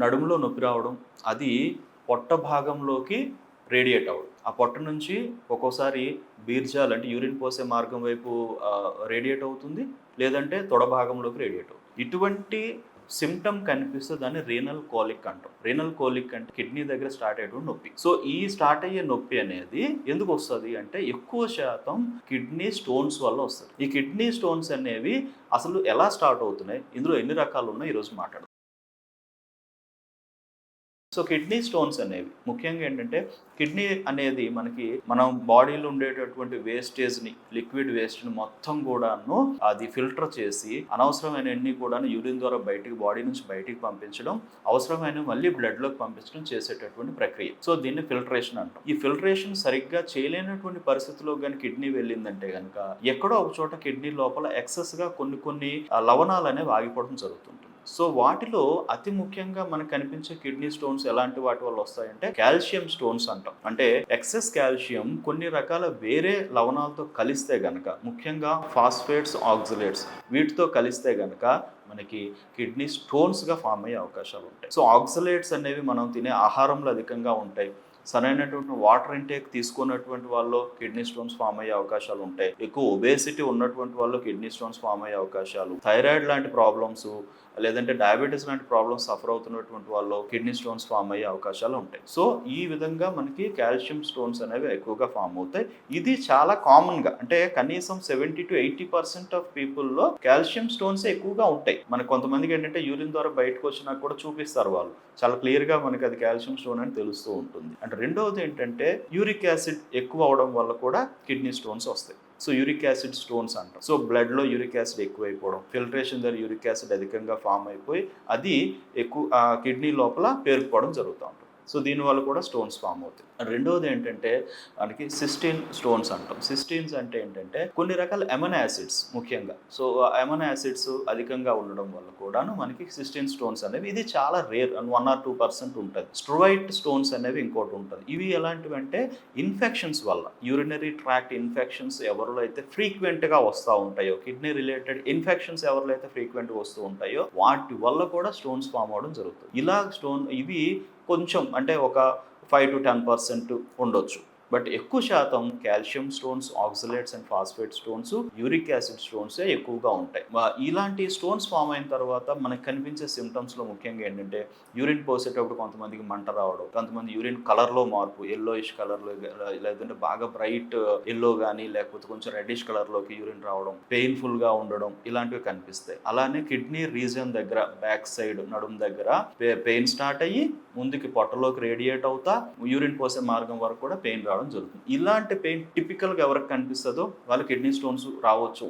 నడుములో నొప్పి రావడం, అది పొట్ట భాగంలోకి రేడియేట్ అవ్వడం. ఆ పొట్ట నుంచి ఒక్కోసారి బీర్జాలు అంటే యూరిన్ పోసే మార్గం వైపు రేడియేట్ అవుతుంది, లేదంటే తొడ భాగంలోకి రేడియేట్ అవుతుంది. ఇటువంటి సిమ్టమ్ కనిపిస్తే దాన్ని రీనల్ కోలిక్ అంటాం. రీనల్ కోలిక్ అంటే కిడ్నీ దగ్గర స్టార్ట్ అయ్యేటువంటి నొప్పి. సో ఈ స్టార్ట్ అయ్యే నొప్పి అనేది ఎందుకు వస్తుంది అంటే ఎక్కువ శాతం కిడ్నీ స్టోన్స్ వల్ల వస్తుంది. ఈ కిడ్నీ స్టోన్స్ అనేవి అసలు ఎలా స్టార్ట్ అవుతున్నాయి, ఇందులో ఎన్ని రకాలు ఉన్నాయి ఈరోజు మాట్లాడదాం. సో కిడ్నీ స్టోన్స్ అనేవి ముఖ్యంగా ఏంటంటే, కిడ్నీ అనేది మనం బాడీలో ఉండేటటువంటి వేస్టేజ్ని, లిక్విడ్ వేస్ట్ని మొత్తం కూడాను అది ఫిల్టర్ చేసి అనవసరమైనవన్నీ కూడా యూరిన్ ద్వారా బాడీ నుంచి బయటికి పంపించడం, అవసరమైన మళ్ళీ బ్లడ్లోకి పంపించడం చేసేటటువంటి ప్రక్రియ. సో దీన్ని ఫిల్టరేషన్ అంటాం. ఈ ఫిల్టరేషన్ సరిగ్గా చేయలేనటువంటి పరిస్థితిలో కానీ కిడ్నీ వెళ్ళిందంటే కనుక ఎక్కడో ఒక చోట కిడ్నీ లోపల ఎక్సెస్గా కొన్ని లవణాలు అనేవి ఆగిపోవడం జరుగుతుంది. సో వాటిలో అతి ముఖ్యంగా మనకు కనిపించే కిడ్నీ స్టోన్స్ ఎలాంటి వాటి వల్ల వస్తాయంటే కాల్షియం స్టోన్స్ అంటాం. అంటే ఎక్సెస్ కాల్షియం కొన్ని రకాల వేరే లవణాలతో కలిస్తే గనక, ముఖ్యంగా ఫాస్ఫేట్స్, ఆక్సలేట్స్ వీటితో కలిస్తే గనక మనకి కిడ్నీ స్టోన్స్గా ఫామ్ అయ్యే అవకాశాలు ఉంటాయి. సో ఆక్సలేట్స్ అనేవి మనం తినే ఆహారంలో అధికంగా ఉంటాయి. సరైనటువంటి వాటర్ ఇంటేక్ తీసుకున్నటువంటి వాళ్ళు కిడ్నీ స్టోన్స్ ఫామ్ అయ్యే అవకాశాలు ఉంటాయి. ఎక్కువ ఒబేసిటీ ఉన్నటువంటి వాళ్ళు కిడ్నీ స్టోన్స్ ఫామ్ అయ్యే అవకాశాలు, థైరాయిడ్ లాంటి ప్రాబ్లమ్స్ లేదంటే డయాబెటీస్ లాంటి ప్రాబ్లమ్స్ సఫర్ అవుతున్నటువంటి వాళ్ళు కిడ్నీ స్టోన్స్ ఫామ్ అయ్యే అవకాశాలు ఉంటాయి. సో ఈ విధంగా మనకి కాల్షియం స్టోన్స్ అనేవి ఎక్కువగా ఫామ్ అవుతాయి. ఇది చాలా కామన్గా, అంటే కనీసం 70 to 80% ఆఫ్ పీపుల్లో కాల్షియం స్టోన్స్ ఎక్కువగా ఉంటాయి. మనకు కొంతమందికి ఏంటంటే యూరిన్ ద్వారా బయటకు వచ్చినా కూడా చూపిస్తారు, వాళ్ళు చాలా క్లియర్గా మనకి అది కాల్షియం స్టోన్ అని తెలుస్తూ ఉంటుంది. అంటే రెండవది ఏంటంటే యూరిక్ యాసిడ్ ఎక్కువ అవడం వల్ల కూడా కిడ్నీ స్టోన్స్ వస్తాయి. సో యూరిక్ యాసిడ్ స్టోన్స్ అంటాం. సో బ్లడ్లో యూరిక్ యాసిడ్ ఎక్కువైపోవడం, ఫిల్టరేషన్ ద్వారా యూరిక్ యాసిడ్ అధికంగా ఫామ్ అయిపోయి అది ఎక్కువ కిడ్నీ లోపల పేరుకుపోవడం జరుగుతూ ఉంటుంది. సో దీనివల్ల కూడా స్టోన్స్ ఫామ్ అవుతాయి. రెండవది ఏంటంటే మనకి సిస్టీన్ స్టోన్స్ అంటాం. సిస్టీన్స్ అంటే ఏంటంటే కొన్ని రకాల ఎమినో యాసిడ్స్ ముఖ్యంగా, సో ఎమినో యాసిడ్స్ అధికంగా ఉండడం వల్ల కూడాను మనకి సిస్టీన్ స్టోన్స్ అనేవి, ఇది చాలా రేర్, 1 or 2% ఉంటుంది. స్ట్రోయిట్ స్టోన్స్ అనేవి ఇంకోటి ఉంటుంది. ఇవి ఎలాంటివి అంటే ఇన్ఫెక్షన్స్ వల్ల, యూరినరీ ట్రాక్ట్ ఇన్ఫెక్షన్స్ ఎవరిలో అయితే ఫ్రీక్వెంట్గా వస్తూ ఉంటాయో, కిడ్నీ రిలేటెడ్ ఇన్ఫెక్షన్స్ ఎవరిలో అయితే ఫ్రీక్వెంట్గా వస్తూ ఉంటాయో వాటి వల్ల కూడా స్టోన్స్ ఫామ్ అవడం జరుగుతుంది. ఇలా ఇవి కొంచెం అంటే ఒక 5 to 10% ఉండొచ్చు. బట్ ఎక్కువ శాతం calcium stones, oxalates and phosphate stones, uric acid స్టోన్సే ఎక్కువగా ఉంటాయి. ఇలాంటి స్టోన్స్ ఫామ్ అయిన తర్వాత మనకు కనిపించే సిమ్టమ్స్లో ముఖ్యంగా ఏంటంటే యూరిన్ పోసేటప్పుడు కొంతమందికి మంట రావడం, కొంతమంది యూరిన్ కలర్లో మార్పు, ఎల్లోయిష్ కలర్లో లేదంటే బాగా బ్రైట్ ఎల్లో కానీ లేకపోతే కొంచెం రెడ్డిష్ కలర్లోకి యూరిన్ రావడం, పెయిన్ఫుల్గా ఉండడం, ఇలాంటివి కనిపిస్తాయి. అలానే కిడ్నీ రీజియన్ దగ్గర బ్యాక్ సైడ్ నడుము దగ్గర పెయిన్ స్టార్ట్ అయ్యి ముందుకి పొట్టలోకి రేడియేట్ అవుతా యూరిన్ పోసే మార్గం వరకు కూడా పెయిన్ రావడం జరుగుతుంది. ఇలాంటి పెయిన్ టిపికల్గా ఎవరికి కనిపిస్తుందో వాళ్ళు కిడ్నీ స్టోన్స్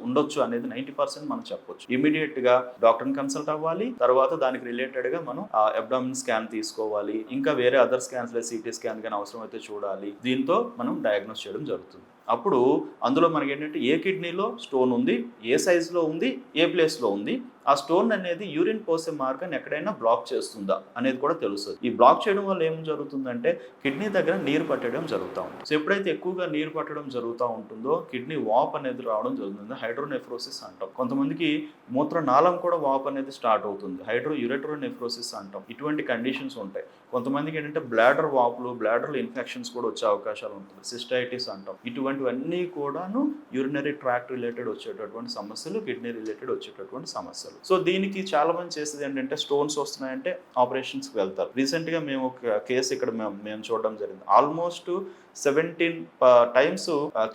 ఉండొచ్చు అనేది 90% మనం చెప్పొచ్చు. ఇమీడియట్ గా డాక్టర్ని కన్సల్ట్ అవ్వాలి. తర్వాత దానికి రిలేటెడ్ గా మనం అబ్డామిన్ స్కాన్ తీసుకోవాలి. ఇంకా వేరే అదర్ స్కాన్స్, సిటీ స్కాన్ కానీ అవసరం అయితే చూడాలి. దీంతో మనం డయాగ్నోస్ చేయడం జరుగుతుంది. అప్పుడు అందులో మనకి ఏంటంటే ఏ కిడ్నీలో స్టోన్ ఉంది, ఏ సైజులో ఉంది, ఏ ప్లేస్లో ఉంది, ఆ స్టోన్ అనేది యూరిన్ పోసే మార్గాన్ని ఎక్కడైనా బ్లాక్ చేస్తుందా అనేది కూడా తెలుస్తుంది. ఈ బ్లాక్ చేయడం వల్ల ఏం జరుగుతుందంటే కిడ్నీ దగ్గర నీరు పట్టడం జరుగుతూ ఉంటుంది. సో ఎప్పుడైతే ఎక్కువగా నీరు పట్టడం జరుగుతూ ఉంటుందో కిడ్నీ వాప్ అనేది రావడం జరుగుతుంది. హైడ్రోనెఫ్రోసిస్ అంటాం. కొంతమందికి మూత్రనాళం కూడా వాప్ అనేది స్టార్ట్ అవుతుంది. యురెట్రోనెఫ్రోసిస్ అంటాం. ఇటువంటి కండిషన్స్ ఉంటాయి. కొంతమందికి ఏంటంటే బ్లాడర్ వాపులు, బ్లాడర్లో ఇన్ఫెక్షన్స్ కూడా వచ్చే అవకాశాలు ఉంటుంది. సిస్టైటిస్ అంటాం. ఇటువంటివన్నీ కూడాను యూరినరీ ట్రాక్ట్ రిలేటెడ్ వచ్చేటటువంటి సమస్యలు, కిడ్నీ రిలేటెడ్ వచ్చేటటువంటి సమస్యలు. సో దీనికి చాలా మంది చేసేది ఏంటంటే స్టోన్స్ వస్తున్నాయంటే ఆపరేషన్స్కి వెళ్తారు. రీసెంట్గా మేము ఒక కేసు ఇక్కడ మేము చూడడం జరిగింది. Almost 17 times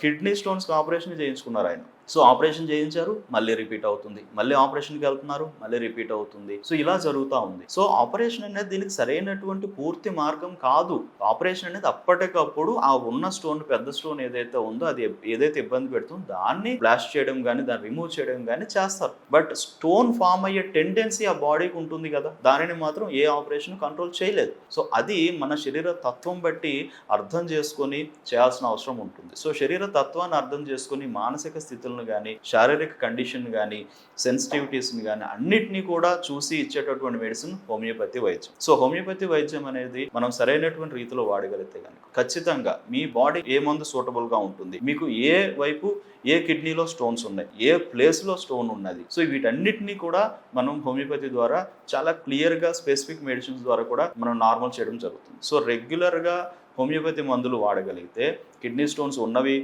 kidney stones operation చేయించుకున్నారు ఆయన. సో ఆపరేషన్ చేయించారు, మళ్ళీ రిపీట్ అవుతుంది, మళ్ళీ ఆపరేషన్కి వెళ్తున్నారు, మళ్ళీ రిపీట్ అవుతుంది. సో ఇలా జరుగుతూ ఉంది. సో ఆపరేషన్ అనేది దీనికి సరైనటువంటి పూర్తి మార్గం కాదు. ఆపరేషన్ అనేది అప్పటికప్పుడు ఆ ఉన్న స్టోన్, పెద్ద స్టోన్ ఏదైతే ఉందో అది ఏదైతే ఇబ్బంది పెడుతుందో దాన్ని బ్లాస్ట్ చేయడం కానీ దాన్ని రిమూవ్ చేయడం కానీ చేస్తారు. బట్ స్టోన్ ఫామ్ అయ్యే టెండెన్సీ ఆ బాడీకి ఉంటుంది కదా, దానిని మాత్రం ఏ ఆపరేషన్ కంట్రోల్ చేయలేదు. సో అది మన శరీర తత్వం బట్టి అర్థం చేసుకొని చేసుకొని చేయాల్సిన అవసరం ఉంటుంది. సో శరీర తత్వాన్ని అర్థం చేసుకొని మానసిక స్థితులను కానీ, శారీరక కండిషన్ కానీ, సెన్సిటివిటీస్ని కానీ అన్నిటినీ కూడా చూసి ఇచ్చేటటువంటి మెడిసిన్ హోమియోపతి వైద్యం. సో హోమియోపతి వైద్యం అనేది మనం సరైనటువంటి రీతిలో వాడగలిగితే కనుక ఖచ్చితంగా మీ బాడీ ఏ మందు సూటబుల్గా ఉంటుంది, మీకు ఏ వైపు ఏ కిడ్నీలో స్టోన్స్ ఉన్నాయి, ఏ ప్లేస్లో స్టోన్ ఉన్నది, సో వీటన్నిటినీ కూడా మనం హోమియోపతి ద్వారా చాలా క్లియర్గా స్పెసిఫిక్ మెడిసిన్స్ ద్వారా కూడా మనం నార్మల్ చేయడం జరుగుతుంది. సో రెగ్యులర్గా హోమియోపతి మందులు వాడగలిగితే కిడ్నీ స్టోన్స్ ఉన్నవి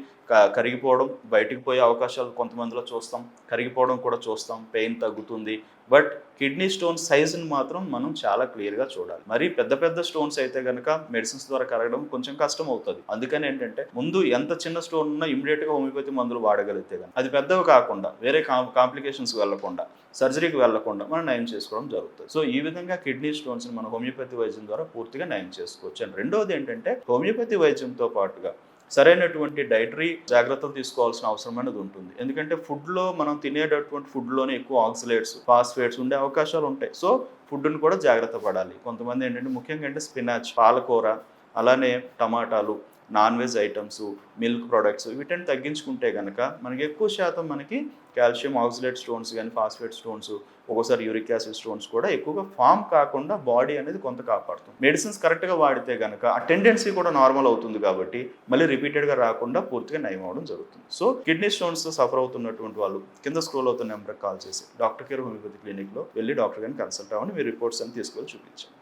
కరిగిపోవడం, బయటికి పోయే అవకాశాలు కొంతమందిలో చూస్తాం, కరిగిపోవడం కూడా చూస్తాం, పెయిన్ తగ్గుతుంది. బట్ కిడ్నీ స్టోన్ సైజుని మాత్రం మనం చాలా క్లియర్గా చూడాలి. మరి పెద్ద పెద్ద స్టోన్స్ అయితే కనుక మెడిసిన్స్ ద్వారా కరగడం కొంచెం కష్టం అవుతుంది. అందుకని ఏంటంటే ముందు ఎంత చిన్న స్టోన్ ఉన్నా ఇమీడియట్గా హోమియోపతి మందులు వాడగలిగితే కానీ అది పెద్దవి కాకుండా వేరే కాంప్లికేషన్స్కి వెళ్లకుండా, సర్జరీకి వెళ్లకుండా మనం నయం చేసుకోవడం జరుగుతుంది. సో ఈ విధంగా కిడ్నీ స్టోన్స్ని మనం హోమియోపతి వైద్యం ద్వారా పూర్తిగా నయం చేసుకోవచ్చు. అండ్ రెండోది ఏంటంటే హోమియోపతి వైద్యంతో పాటుగా సరైనటువంటి డైటరీ జాగ్రత్తలు తీసుకోవాల్సిన అవసరం అనేది ఉంటుంది. ఎందుకంటే ఫుడ్లో మనం తినేటటువంటి ఫుడ్లోనే ఎక్కువ ఆక్సిలేట్స్, ఫాస్ఫేట్స్ ఉండే అవకాశాలు ఉంటాయి. సో ఫుడ్ని కూడా జాగ్రత్త పడాలి. కొంతమంది ఏంటంటే ముఖ్యంగా అంటే స్పినాచ్, పాలకూర, అలానే టమాటాలు, non veg items, milk products వీటిని తగ్గించుకుంటే కనుక మనకి ఎక్కువ శాతం మనకి కాల్షియం ఆక్సిలేట్ స్టోన్స్ కానీ, ఫాస్ఫేట్ స్టోన్స్, ఒక్కోసారి యూరిక్ యాసిడ్ స్టోన్స్ కూడా ఎక్కువగా ఫామ్ కాకుండా బాడీ అనేది కొంత కాపాడుతుంది. మెడిసిన్స్ కరెక్ట్గా వాడితే కనుక ఆ టెండెన్సీ కూడా నార్మల్ అవుతుంది కాబట్టి మళ్ళీ రిపీటెడ్గా రాకుండా పూర్తిగా నయం అవడం జరుగుతుంది. సో కిడ్నీ స్టోన్స్తో సఫర్ అవుతున్నటువంటి వాళ్ళు కింద స్క్రోల్ అవుతున్న నెంబర్కి కాల్ చేసి డాక్టర్ కేర్ హోమియోపతి క్లినిక్లో వెళ్ళి డాక్టర్ గారిని కన్సల్ట్ అవ్వండి. మీ రిపోర్ట్స్ అని తీసుకెళ్ళి చూపించండి.